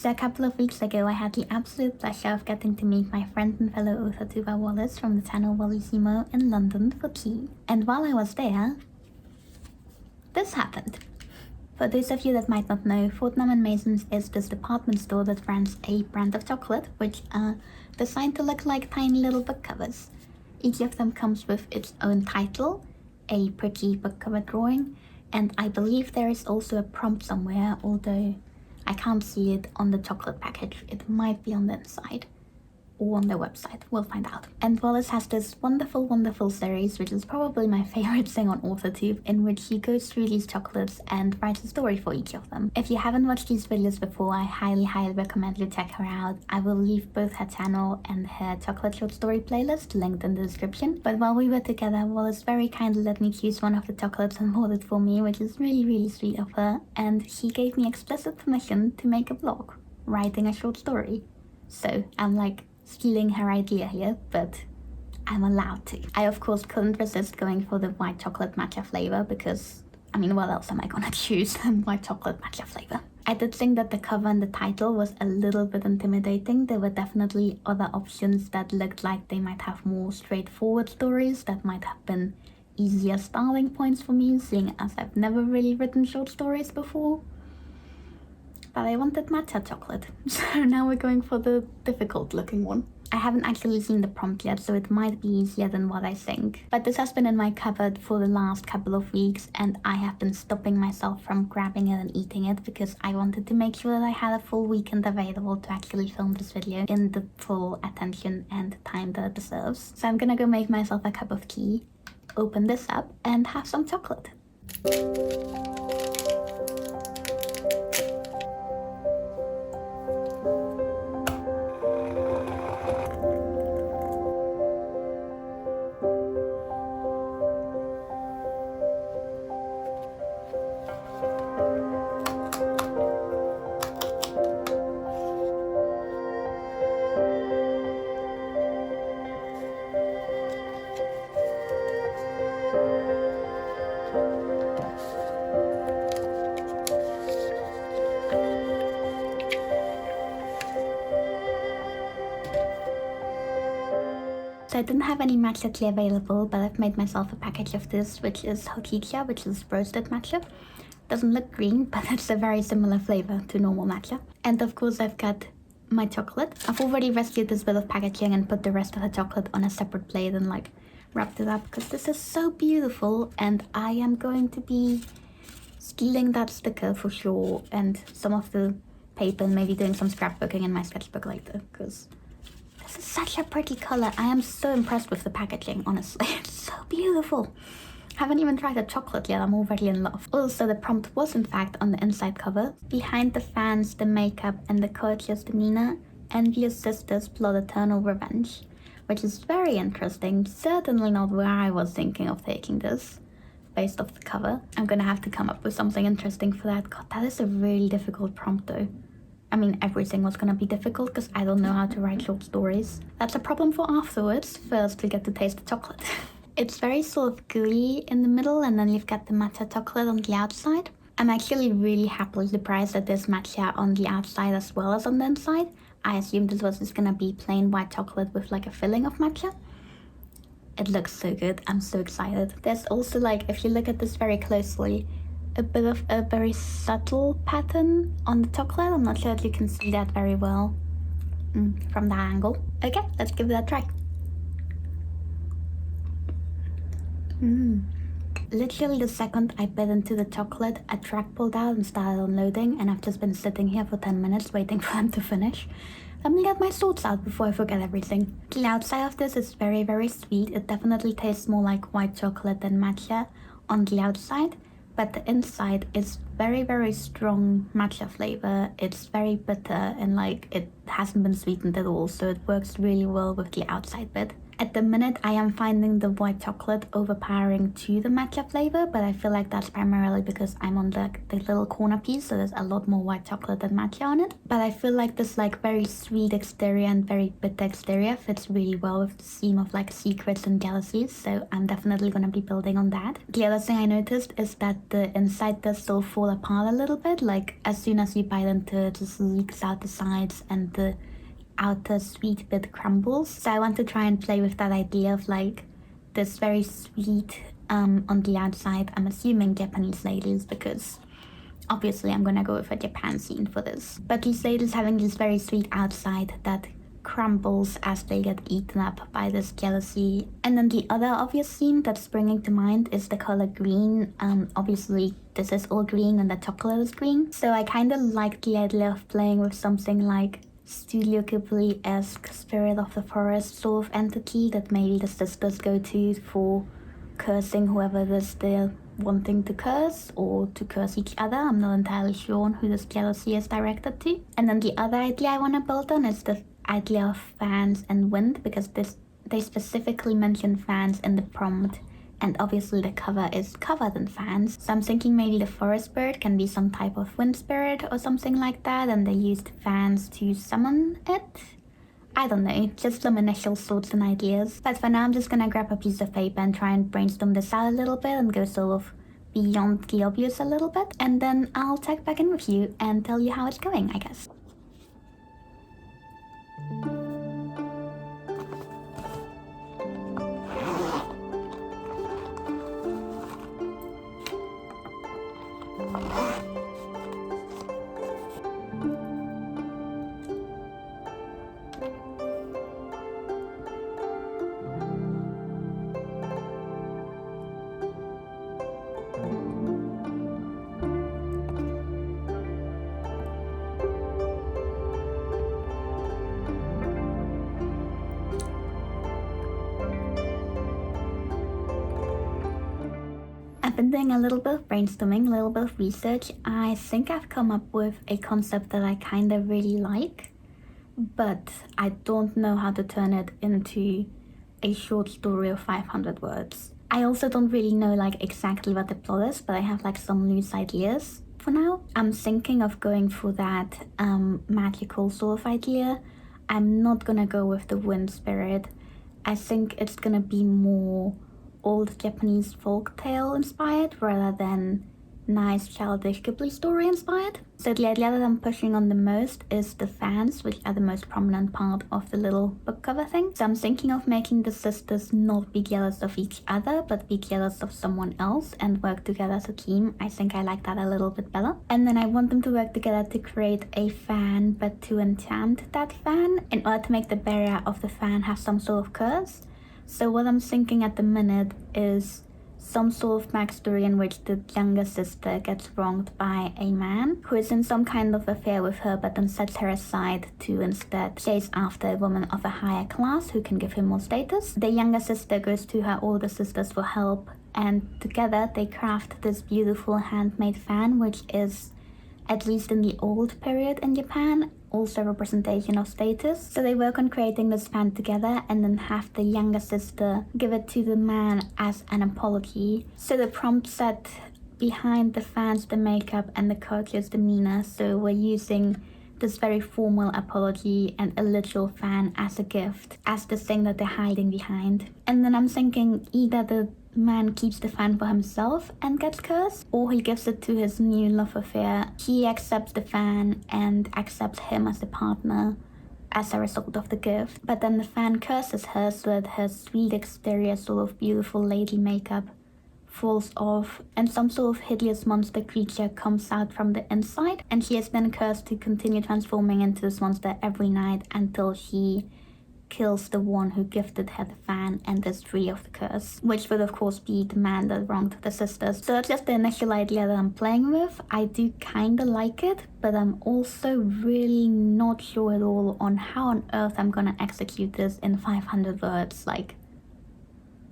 So a couple of weeks ago, I had the absolute pleasure of getting to meet my friend and fellow authortuber Wallis from the channel Wallis in London for tea. And while I was there, this happened. For those of you that might not know, Fortnum & Mason's is this department store that runs a brand of chocolate, which are designed to look like tiny little book covers. Each of them comes with its own title, a pretty book cover drawing, and I believe there is also a prompt somewhere, although I can't see it on the chocolate package. It might be on the inside or on their website. We'll find out. And Wallis has this wonderful, wonderful series, which is probably my favorite thing on authortube, in which he goes through these chocolates and writes a story for each of them. If you haven't watched these videos before, I highly, highly recommend you check her out. I will leave both her channel and her chocolate short story playlist linked in the description. But while we were together, Wallis very kindly let me choose one of the chocolates and bought it for me, which is really, really sweet of her. And she gave me explicit permission to make a vlog, writing a short story. So I'm like, stealing her idea here, but I'm allowed to. I of course couldn't resist going for the white chocolate matcha flavor because, I mean, what else am I gonna choose than white chocolate matcha flavor? I did think that the cover and the title was a little bit intimidating. There were definitely other options that looked like they might have more straightforward stories that might have been easier starting points for me, seeing as I've never really written short stories before. But I wanted matcha chocolate, so now we're going for the difficult looking one. I haven't actually seen the prompt yet, so it might be easier than what I think. But this has been in my cupboard for the last couple of weeks, and I have been stopping myself from grabbing it and eating it because I wanted to make sure that I had a full weekend available to actually film this video in the full attention and time that it deserves. So I'm gonna go make myself a cup of tea, open this up, and have some chocolate. So I didn't have any matcha tea available, but I've made myself a package of this, which is hojicha, which is roasted matcha. Doesn't look green, but it's a very similar flavor to normal matcha. And of course I've got my chocolate. I've already rescued this bit of packaging and put the rest of the chocolate on a separate plate and like wrapped it up because this is so beautiful, and I am going to be stealing that sticker for sure and some of the paper and maybe doing some scrapbooking in my sketchbook later because this is such a pretty color. I am so impressed with the packaging, honestly. It's so beautiful. Haven't even tried the chocolate yet, I'm already in love. Also, the prompt was in fact on the inside cover. Behind the fans, the makeup, and the courteous demeanor, envious sisters plot eternal revenge. Which is very interesting, certainly not where I was thinking of taking this, based off the cover. I'm gonna have to come up with something interesting for that. God, that is a really difficult prompt though. I mean, everything was gonna be difficult because I don't know how to write short stories. That's a problem for afterwards. First, we get to taste the chocolate. It's very sort of gooey in the middle, and then you've got the matcha chocolate on the outside. I'm actually really happily surprised that there's matcha on the outside as well as on the inside. I assumed this was just gonna be plain white chocolate with like a filling of matcha. It looks so good. I'm so excited. There's also like, if you look at this very closely, a bit of a very subtle pattern on the chocolate. I'm not sure if you can see that very well from that angle. Okay, let's give it a try. Literally the second I bit into the chocolate, a track pulled out and started unloading, and I've just been sitting here for 10 minutes waiting for them to finish. Let me get my thoughts out before I forget everything. The outside of this is very, very sweet. It definitely tastes more like white chocolate than matcha on the outside. But the inside is very, very strong matcha flavor. It's very bitter and like it hasn't been sweetened at all, so it works really well with the outside bit. At the minute, I am finding the white chocolate overpowering to the matcha flavor, but I feel like that's primarily because I'm on the little corner piece, so there's a lot more white chocolate than matcha on it. But I feel like this like very sweet exterior and very bitter exterior fits really well with the theme of like secrets and jealousies, so I'm definitely gonna be building on that. The other thing I noticed is that the inside does still fall apart a little bit, like as soon as you bite into it, it just leaks out the sides and the outer sweet bit crumbles. So I want to try and play with that idea of like this very sweet on the outside. I'm assuming Japanese ladies because obviously I'm gonna go with a Japan scene for this. But these ladies having this very sweet outside that crumbles as they get eaten up by this jealousy. And then the other obvious theme that's springing to mind is the color green. Obviously this is all green and the chocolate is green. So I kind of like the idea of playing with something like Studio Ghibli-esque spirit of the forest sort of entity that maybe the sisters go to for cursing whoever it is they're wanting to curse or to curse each other. I'm not entirely sure on who this jealousy is directed to. And then the other idea I want to build on is the idea of fans and wind, because they specifically mention fans in the prompt, and obviously the cover is covered in fans. So I'm thinking maybe the forest spirit can be some type of wind spirit or something like that, and they used fans to summon it. I don't know, just some initial thoughts and ideas. But for now I'm just gonna grab a piece of paper and try and brainstorm this out a little bit and go sort of beyond the obvious a little bit. And then I'll check back in with you and tell you how it's going, I guess. I've been doing a little bit of brainstorming, a little bit of research. I think I've come up with a concept that I kind of really like, but I don't know how to turn it into a short story of 500 words. I also don't really know like exactly what the plot is, but I have like some loose ideas for now. I'm thinking of going for that magical sort of idea. I'm not gonna go with the wind spirit. I think it's gonna be more old Japanese folktale inspired rather than nice childish Ghibli story inspired. So the idea that I'm pushing on the most is the fans, which are the most prominent part of the little book cover thing. So I'm thinking of making the sisters not be jealous of each other, but be jealous of someone else and work together as a team. I think I like that a little bit better. And then I want them to work together to create a fan, but to enchant that fan in order to make the bearer of the fan have some sort of curse. So what I'm thinking at the minute is some sort of backstory in which the younger sister gets wronged by a man who is in some kind of affair with her, but then sets her aside to instead chase after a woman of a higher class who can give him more status. The younger sister goes to her older sisters for help, and together they craft this beautiful handmade fan, which is, at least in the old period in Japan, also representation of status. So they work on creating this fan together and then have the younger sister give it to the man as an apology. So the prompt set behind the fans, the makeup and the coach's demeanor. So we're using this very formal apology and a literal fan as a gift, as the thing that they're hiding behind. And then I'm thinking either the man keeps the fan for himself and gets cursed, or he gives it to his new love affair. She accepts the fan and accepts him as a partner as a result of the gift. But then the fan curses her so that her sweet exterior, sort of beautiful lady makeup falls off and some sort of hideous monster creature comes out from the inside, and she is then cursed to continue transforming into this monster every night until she kills the one who gifted her the fan and is free of the curse, which would of course be the man that wronged the sisters. So that's just the initial idea that I'm playing with. I do kinda like it, but I'm also really not sure at all on how on earth I'm gonna execute this in 500 words. Like,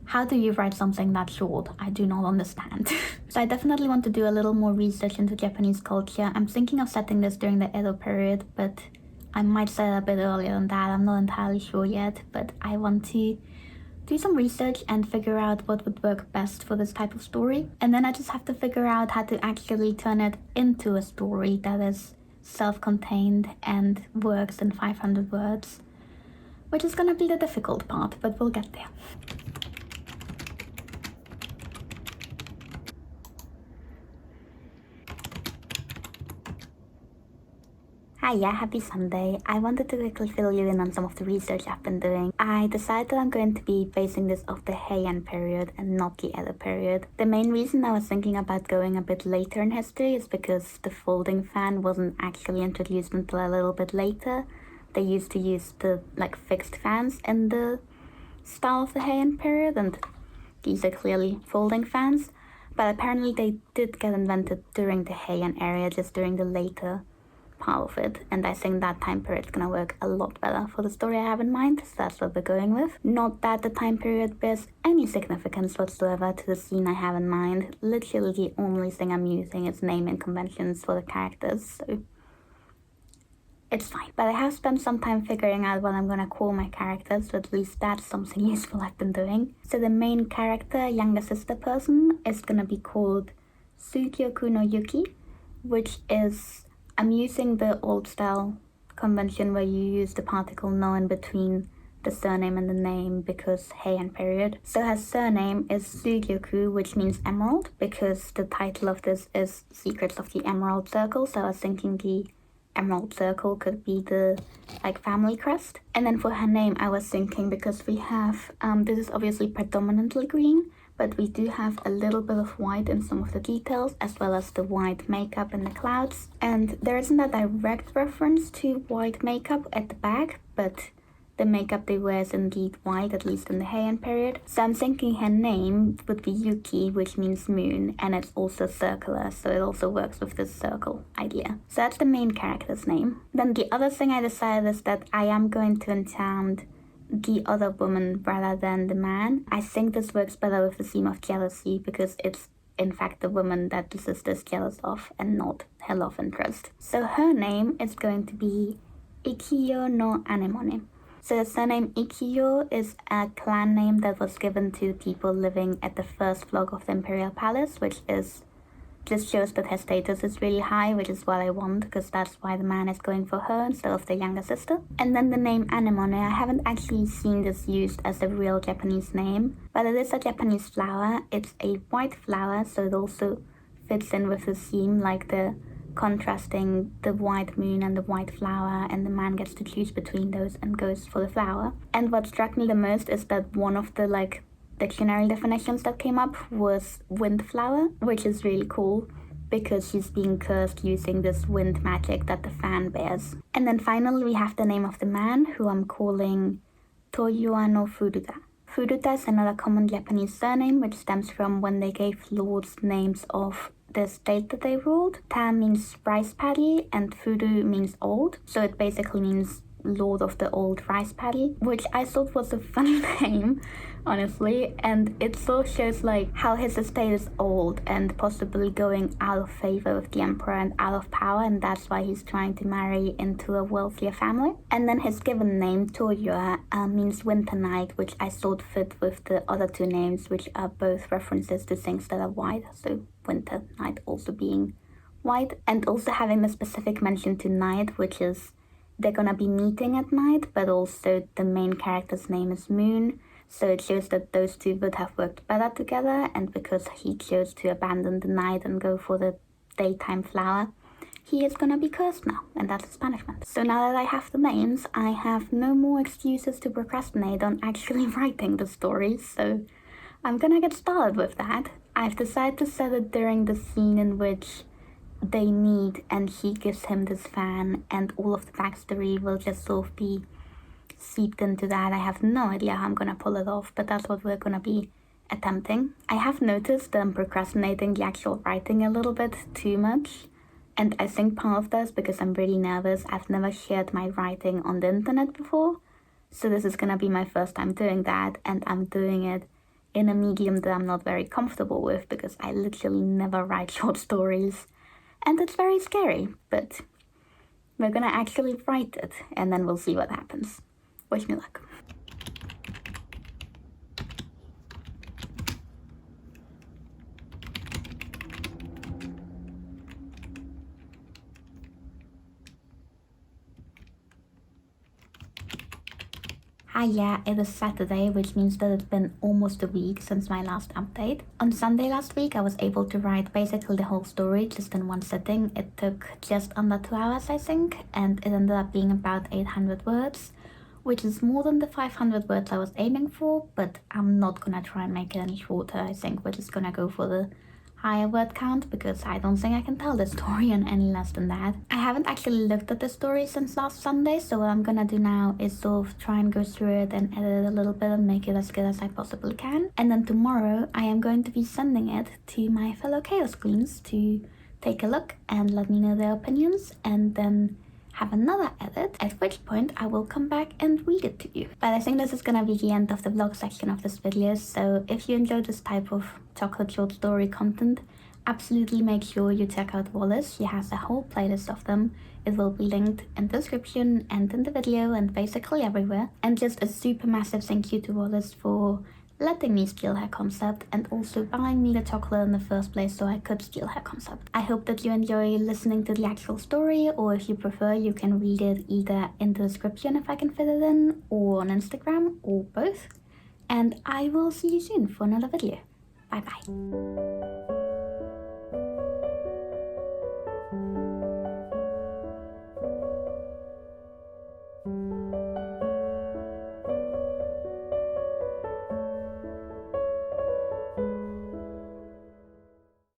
how do you write something that short? I do not understand. So I definitely want to do a little more research into Japanese culture. I'm thinking of setting this during the Edo period, but I might set it a bit earlier than that. I'm not entirely sure yet, but I want to do some research and figure out what would work best for this type of story. And then I just have to figure out how to actually turn it into a story that is self-contained and works in 500 words, which is gonna be the difficult part, but we'll get there. Hiya, happy Sunday. I wanted to quickly fill you in on some of the research I've been doing. I decided that I'm going to be basing this off the Heian period and not the Edo period. The main reason I was thinking about going a bit later in history is because the folding fan wasn't actually introduced until a little bit later. They used to use the fixed fans in the style of the Heian period, and these are clearly folding fans. But apparently they did get invented during the Heian era, just during the later part of it, and I think that time period is gonna work a lot better for the story I have in mind, so that's what we're going with. Not that the time period bears any significance whatsoever to the scene I have in mind. Literally the only thing I'm using is naming conventions for the characters, so it's fine. But I have spent some time figuring out what I'm gonna call my characters, so at least that's something useful I've been doing. So the main character, younger sister person, is gonna be called Sugyoku no Yuki, which is, I'm using the old style convention where you use the particle no in between the surname and the name because Heian period. So her surname is Sugyoku, which means emerald, because the title of this is Secrets of the Emerald Circle, so I was thinking the Emerald Circle could be the family crest. And then for her name I was thinking, because we have, this is obviously predominantly green, but we do have a little bit of white in some of the details, as well as the white makeup in the clouds. And there isn't a direct reference to white makeup at the back, but the makeup they wear is indeed white, at least in the Heian period. So I'm thinking her name would be Yuki, which means moon, and it's also circular, so it also works with this circle idea. So that's the main character's name. Then the other thing I decided is that I am going to enchant the other woman rather than the man. I think this works better with the theme of jealousy, because it's in fact the woman that the sister is jealous of and not her love interest. So her name is going to be Ikiyo no Anemone. So the surname Ikiyo is a clan name that was given to people living at the first floor of the Imperial Palace, which just shows that her status is really high, which is what I want, because that's why the man is going for her instead of the younger sister. And then the name Anemone, I haven't actually seen this used as a real Japanese name, but it is a Japanese flower. It's a white flower, so it also fits in with the theme, like the contrasting the white moon and the white flower, and the man gets to choose between those and goes for the flower. And what struck me the most is that one of the dictionary definitions that came up was windflower, which is really cool because she's being cursed using this wind magic that the fan bears. And then finally we have the name of the man, who I'm calling Toyuwa no Furuta. Furuta is another common Japanese surname which stems from when they gave lords names of the state that they ruled. Ta means rice paddy and Furu means old, so it basically means Lord of the Old Rice Paddy, which I thought was a funny name, honestly, and it so shows how his estate is old and possibly going out of favor with the emperor and out of power, and that's why he's trying to marry into a wealthier family. And then his given name, Toyua, means winter night, which I thought fit with the other two names, which are both references to things that are white, so winter night also being white, and also having the specific mention to night, which is they're gonna be meeting at night, but also the main character's name is Moon, so it shows that those two would have worked better together, and because he chose to abandon the night and go for the daytime flower, he is gonna be cursed now, and that's his punishment. So now that I have the names, I have no more excuses to procrastinate on actually writing the story, so I'm gonna get started with that. I've decided to set it during the scene in which they meet and he gives him this fan, and all of the backstory will just sort of be seeped into that. I have no idea how I'm gonna pull it off, but that's what we're gonna be attempting. I have noticed that I'm procrastinating the actual writing a little bit too much, and I think part of that is because I'm really nervous. I've never shared my writing on the internet before, so this is gonna be my first time doing that, and I'm doing it in a medium that I'm not very comfortable with because I literally never write short stories. And it's very scary, but we're gonna actually write it, and then we'll see what happens. Wish me luck. Hi, yeah, it is Saturday, which means that it's been almost a week since my last update. On Sunday last week, I was able to write basically the whole story just in one sitting. It took just under 2 hours, I think, and it ended up being about 800 words, which is more than the 500 words I was aiming for, but I'm not gonna try and make it any shorter. I think we're just gonna go for the higher word count because I don't think I can tell the story in any less than that. I haven't actually looked at the story since last Sunday, so what I'm gonna do now is sort of try and go through it and edit it a little bit and make it as good as I possibly can. And then tomorrow I am going to be sending it to my fellow Chaos Queens to take a look and let me know their opinions, and then have another edit, at which point I will come back and read it to you. But I think this is gonna be the end of the vlog section of this video, so if you enjoy this type of chocolate short story content, absolutely make sure you check out Wallis. She has a whole playlist of them. It will be linked in the description and in the video and basically everywhere. And just a super massive thank you to Wallis for letting me steal her concept and also buying me the chocolate in the first place so I could steal her concept. I hope that you enjoy listening to the actual story, or if you prefer, you can read it either in the description if I can fit it in, or on Instagram, or both. And I will see you soon for another video. Bye bye.